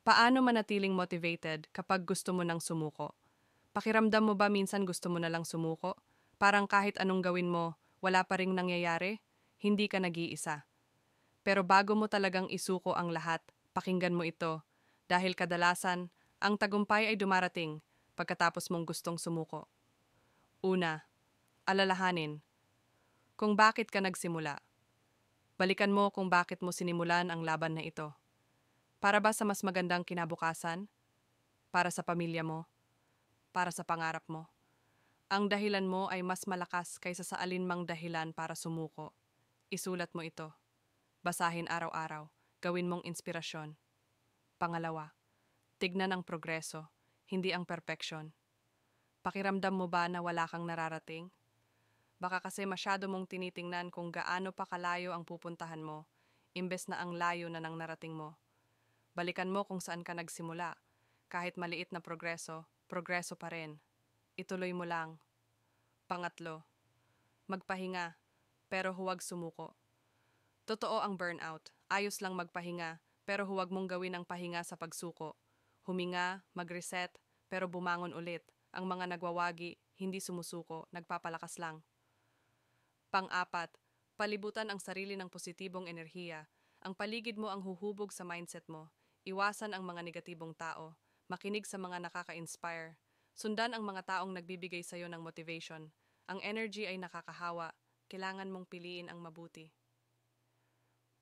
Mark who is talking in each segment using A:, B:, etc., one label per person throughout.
A: Paano manatiling motivated kapag gusto mo nang sumuko? Pakiramdam mo ba minsan gusto mo na lang sumuko? Parang kahit anong gawin mo, wala pa ring nangyayari? Hindi ka nag-iisa. Pero bago mo talagang isuko ang lahat, pakinggan mo ito. Dahil kadalasan, ang tagumpay ay dumarating pagkatapos mong gustong sumuko. Una, alalahanin kung bakit ka nagsimula. Balikan mo kung bakit mo sinimulan ang laban na ito. Para ba sa mas magandang kinabukasan? Para sa pamilya mo? Para sa pangarap mo? Ang dahilan mo ay mas malakas kaysa sa alinmang dahilan para sumuko. Isulat mo ito. Basahin araw-araw. Gawin mong inspirasyon. Pangalawa, tignan ang progreso, hindi ang perfeksyon. Pakiramdam mo ba na wala kang nararating? Baka kasi masyado mong tinitingnan kung gaano pa kalayo ang pupuntahan mo, imbes na ang layo na nang narating mo. Balikan mo kung saan ka nagsimula. Kahit maliit na progreso, progreso pa rin. Ituloy mo lang. Pangatlo, magpahinga, pero huwag sumuko. Totoo ang burnout. Ayos lang magpahinga, pero huwag mong gawin ang pahinga sa pagsuko. Huminga, mag-reset, pero bumangon ulit. Ang mga nagwawagi, hindi sumusuko, nagpapalakas lang. Pang-apat, palibutan ang sarili ng positibong enerhiya. Ang paligid mo ang huhubog sa mindset mo. Iwasan ang mga negatibong tao. Makinig sa mga nakaka-inspire. Sundan ang mga taong nagbibigay sa'yo ng motivation. Ang energy ay nakakahawa. Kailangan mong piliin ang mabuti.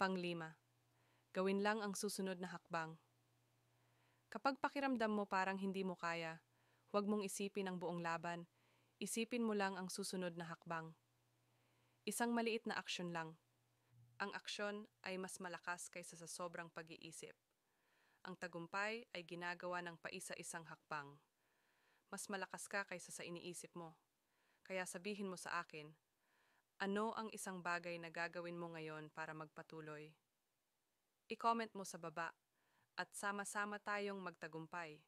A: Panglima, gawin lang ang susunod na hakbang. Kapag pakiramdam mo parang hindi mo kaya, huwag mong isipin ang buong laban. Isipin mo lang ang susunod na hakbang. Isang maliit na aksyon lang. Ang aksyon ay mas malakas kaysa sa sobrang pag-iisip. Ang tagumpay ay ginagawa ng paisa-isang hakbang. Mas malakas ka kaysa sa iniisip mo. Kaya sabihin mo sa akin, ano ang isang bagay na gagawin mo ngayon para magpatuloy? I-comment mo sa baba at sama-sama tayong magtagumpay.